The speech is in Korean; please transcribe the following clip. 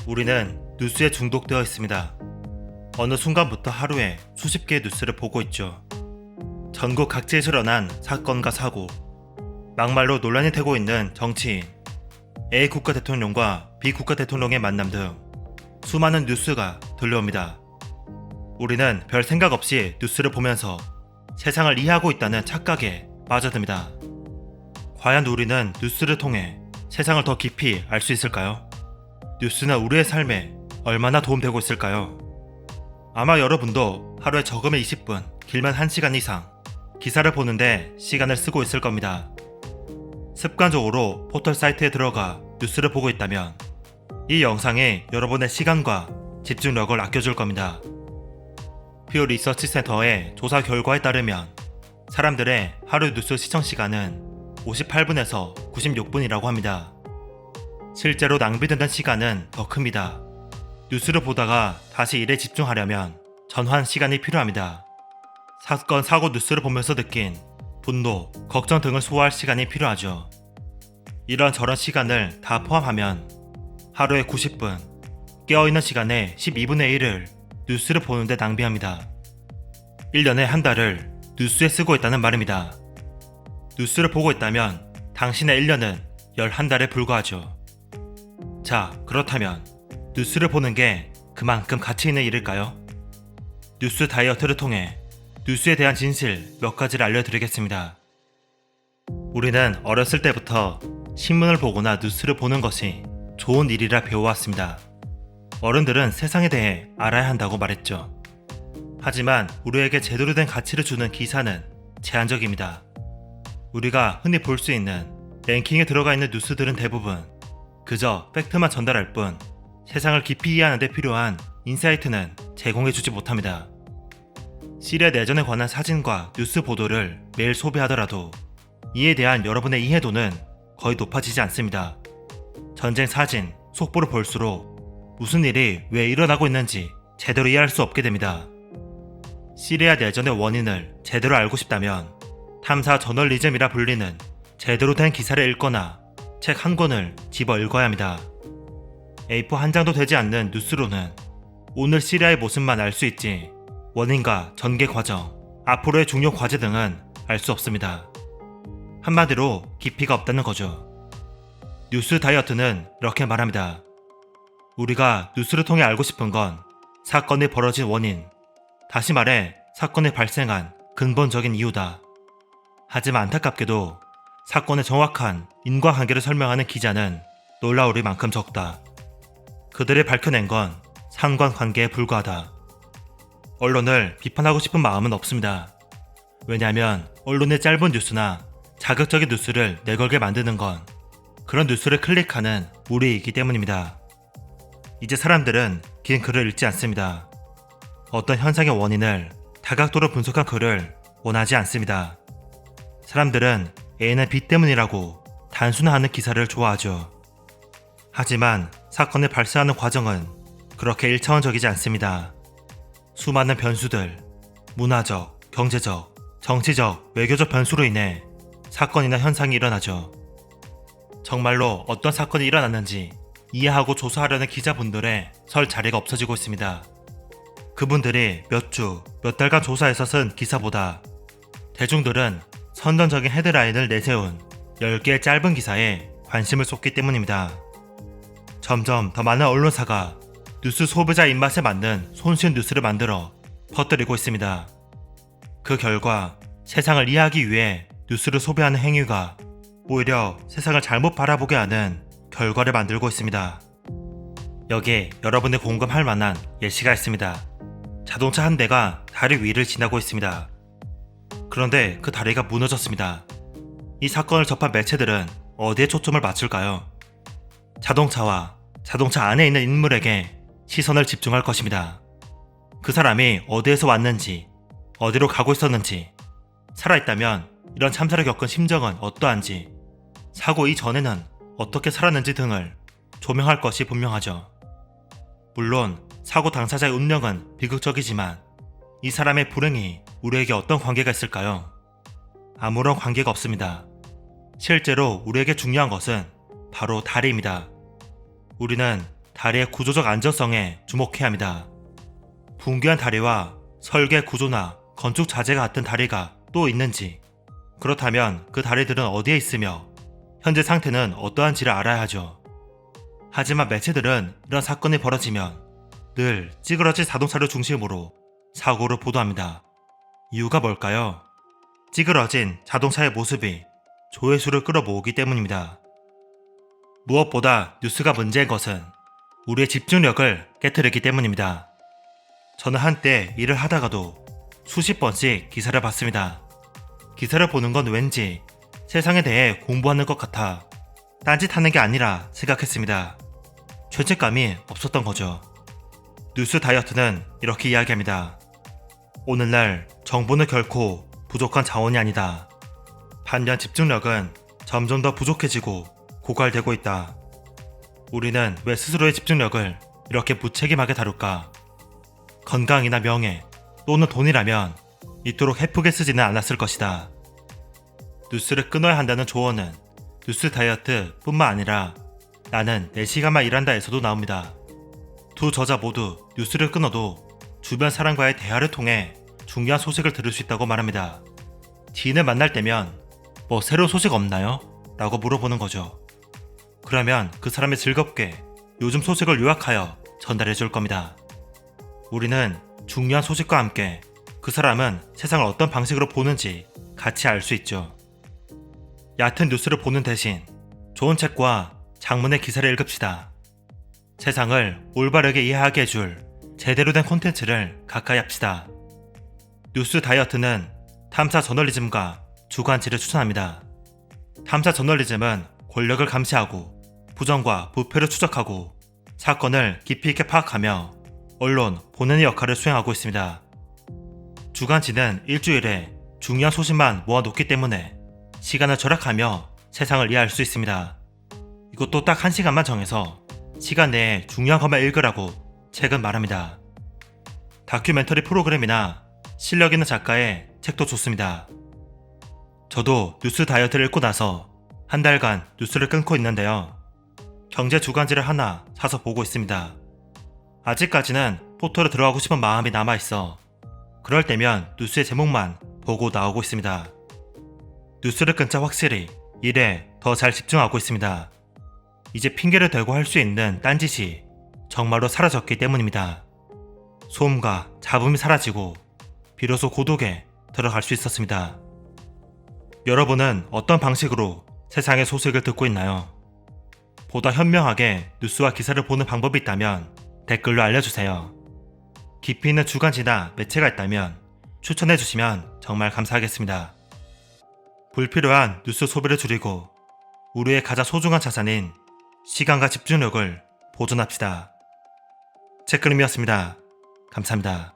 우리는 뉴스에 중독되어 있습니다. 어느 순간부터 하루에 수십 개의 뉴스를 보고 있죠. 전국 각지에서 일어난 사건과 사고, 막말로 논란이 되고 있는 정치인, A 국가 대통령과 B 국가 대통령의 만남 등 수많은 뉴스가 들려옵니다. 우리는 별 생각 없이 뉴스를 보면서 세상을 이해하고 있다는 착각에 빠져듭니다. 과연 우리는 뉴스를 통해 세상을 더 깊이 알 수 있을까요? 뉴스는 우리의 삶에 얼마나 도움되고 있을까요? 아마 여러분도 하루에 적으면 20분, 길면 1시간 이상 기사를 보는데 시간을 쓰고 있을 겁니다. 습관적으로 포털 사이트에 들어가 뉴스를 보고 있다면 이 영상이 여러분의 시간과 집중력을 아껴줄 겁니다. 퓨 리서치 센터의 조사 결과에 따르면 사람들의 하루 뉴스 시청 시간은 58분에서 96분이라고 합니다. 실제로 낭비되는 시간은 더 큽니다. 뉴스를 보다가 다시 일에 집중하려면 전환 시간이 필요합니다. 사건, 사고 뉴스를 보면서 느낀 분노, 걱정 등을 소화할 시간이 필요하죠. 이런 저런 시간을 다 포함하면 하루에 90분, 깨어있는 시간의 12분의 1을 뉴스를 보는데 낭비합니다. 1년에 한 달을 뉴스에 쓰고 있다는 말입니다. 뉴스를 보고 있다면 당신의 1년은 11달에 불과하죠. 자, 그렇다면 뉴스를 보는 게 그만큼 가치 있는 일일까요? 뉴스 다이어트를 통해 뉴스에 대한 진실 몇 가지를 알려드리겠습니다. 우리는 어렸을 때부터 신문을 보거나 뉴스를 보는 것이 좋은 일이라 배워왔습니다. 어른들은 세상에 대해 알아야 한다고 말했죠. 하지만 우리에게 제대로 된 가치를 주는 기사는 제한적입니다. 우리가 흔히 볼 수 있는 랭킹에 들어가 있는 뉴스들은 대부분 그저 팩트만 전달할 뿐 세상을 깊이 이해하는 데 필요한 인사이트는 제공해주지 못합니다. 시리아 내전에 관한 사진과 뉴스 보도를 매일 소비하더라도 이에 대한 여러분의 이해도는 거의 높아지지 않습니다. 전쟁 사진, 속보를 볼수록 무슨 일이 왜 일어나고 있는지 제대로 이해할 수 없게 됩니다. 시리아 내전의 원인을 제대로 알고 싶다면 탐사 저널리즘이라 불리는 제대로 된 기사를 읽거나 책 한 권을 집어 읽어야 합니다. A4 한 장도 되지 않는 뉴스로는 오늘 시리아의 모습만 알 수 있지 원인과 전개 과정, 앞으로의 중요 과제 등은 알 수 없습니다. 한마디로 깊이가 없다는 거죠. 뉴스 다이어트는 이렇게 말합니다. 우리가 뉴스를 통해 알고 싶은 건 사건이 벌어진 원인, 다시 말해 사건이 발생한 근본적인 이유다. 하지만 안타깝게도 사건의 정확한 인과관계를 설명하는 기자는 놀라울 만큼 적다. 그들이 밝혀낸 건 상관관계에 불과하다. 언론을 비판하고 싶은 마음은 없습니다. 왜냐하면 언론의 짧은 뉴스나 자극적인 뉴스를 내걸게 만드는 건 그런 뉴스를 클릭하는 우리이기 때문입니다. 이제 사람들은 긴 글을 읽지 않습니다. 어떤 현상의 원인을 다각도로 분석한 글을 원하지 않습니다. 사람들은 A는 B 때문이라고 단순화하는 기사를 좋아하죠. 하지만 사건을 발생하는 과정은 그렇게 일차원적이지 않습니다. 수많은 변수들, 문화적, 경제적, 정치적, 외교적 변수로 인해 사건이나 현상이 일어나죠. 정말로 어떤 사건이 일어났는지 이해하고 조사하려는 기자분들의 설 자리가 없어지고 있습니다. 그분들이 몇 주, 몇 달간 조사해서 쓴 기사보다 대중들은 선전적인 헤드라인을 내세운 10개의 짧은 기사에 관심을 쏟기 때문입니다. 점점 더 많은 언론사가 뉴스 소비자 입맛에 맞는 손쉬운 뉴스를 만들어 퍼뜨리고 있습니다. 그 결과 세상을 이해하기 위해 뉴스를 소비하는 행위가 오히려 세상을 잘못 바라보게 하는 결과를 만들고 있습니다. 여기에 여러분이 공감할 만한 예시가 있습니다. 자동차 한 대가 다리 위를 지나고 있습니다. 그런데 그 다리가 무너졌습니다. 이 사건을 접한 매체들은 어디에 초점을 맞출까요? 자동차와 자동차 안에 있는 인물에게 시선을 집중할 것입니다. 그 사람이 어디에서 왔는지, 어디로 가고 있었는지, 살아있다면 이런 참사를 겪은 심정은 어떠한지, 사고 이전에는 어떻게 살았는지 등을 조명할 것이 분명하죠. 물론 사고 당사자의 운명은 비극적이지만 이 사람의 불행이 우리에게 어떤 관계가 있을까요? 아무런 관계가 없습니다. 실제로 우리에게 중요한 것은 바로 다리입니다. 우리는 다리의 구조적 안전성에 주목해야 합니다. 붕괴한 다리와 설계 구조나 건축 자재가 같은 다리가 또 있는지, 그렇다면 그 다리들은 어디에 있으며 현재 상태는 어떠한지를 알아야 하죠. 하지만 매체들은 이런 사건이 벌어지면 늘 찌그러진 자동차를 중심으로 사고를 보도합니다. 이유가 뭘까요? 찌그러진 자동차의 모습이 조회수를 끌어모으기 때문입니다. 무엇보다 뉴스가 문제인 것은 우리의 집중력을 깨트리기 때문입니다. 저는 한때 일을 하다가도 수십 번씩 기사를 봤습니다. 기사를 보는 건 왠지 세상에 대해 공부하는 것 같아 딴짓하는 게 아니라 생각했습니다. 죄책감이 없었던 거죠. 뉴스 다이어트는 이렇게 이야기합니다. 오늘날 정보는 결코 부족한 자원이 아니다. 반면 집중력은 점점 더 부족해지고 고갈되고 있다. 우리는 왜 스스로의 집중력을 이렇게 무책임하게 다룰까? 건강이나 명예 또는 돈이라면 이토록 헤프게 쓰지는 않았을 것이다. 뉴스를 끊어야 한다는 조언은 뉴스 다이어트 뿐만 아니라 나는 4시간만 일한다에서도 나옵니다. 두 저자 모두 뉴스를 끊어도 주변 사람과의 대화를 통해 중요한 소식을 들을 수 있다고 말합니다. 지인을 만날 때면 뭐 새로운 소식 없나요? 라고 물어보는 거죠. 그러면 그 사람이 즐겁게 요즘 소식을 요약하여 전달해 줄 겁니다. 우리는 중요한 소식과 함께 그 사람은 세상을 어떤 방식으로 보는지 같이 알 수 있죠. 얕은 뉴스를 보는 대신 좋은 책과 장문의 기사를 읽읍시다. 세상을 올바르게 이해하게 해줄 제대로 된 콘텐츠를 가까이 합시다. 뉴스 다이어트는 탐사 저널리즘과 주관지를 추천합니다. 탐사 저널리즘은 권력을 감시하고 부정과 부패를 추적하고 사건을 깊이 있게 파악하며 언론 본연의 역할을 수행하고 있습니다. 주간지는 일주일에 중요한 소식만 모아놓기 때문에 시간을 절약하며 세상을 이해할 수 있습니다. 이것도 딱 1시간만 정해서 시간 내에 중요한 것만 읽으라고 책은 말합니다. 다큐멘터리 프로그램이나 실력 있는 작가의 책도 좋습니다. 저도 뉴스 다이어트를 읽고 나서 한 달간 뉴스를 끊고 있는데요. 경제 주간지를 하나 사서 보고 있습니다. 아직까지는 포털에 들어가고 싶은 마음이 남아있어 그럴 때면 뉴스의 제목만 보고 나오고 있습니다. 뉴스를 끊자 확실히 일에 더 잘 집중하고 있습니다. 이제 핑계를 대고 할 수 있는 딴짓이 정말로 사라졌기 때문입니다. 소음과 잡음이 사라지고 비로소 고독에 들어갈 수 있었습니다. 여러분은 어떤 방식으로 세상의 소식을 듣고 있나요? 보다 현명하게 뉴스와 기사를 보는 방법이 있다면 댓글로 알려주세요. 깊이 있는 주간지나 매체가 있다면 추천해주시면 정말 감사하겠습니다. 불필요한 뉴스 소비를 줄이고 우리의 가장 소중한 자산인 시간과 집중력을 보존합시다. 책그림이었습니다. 감사합니다.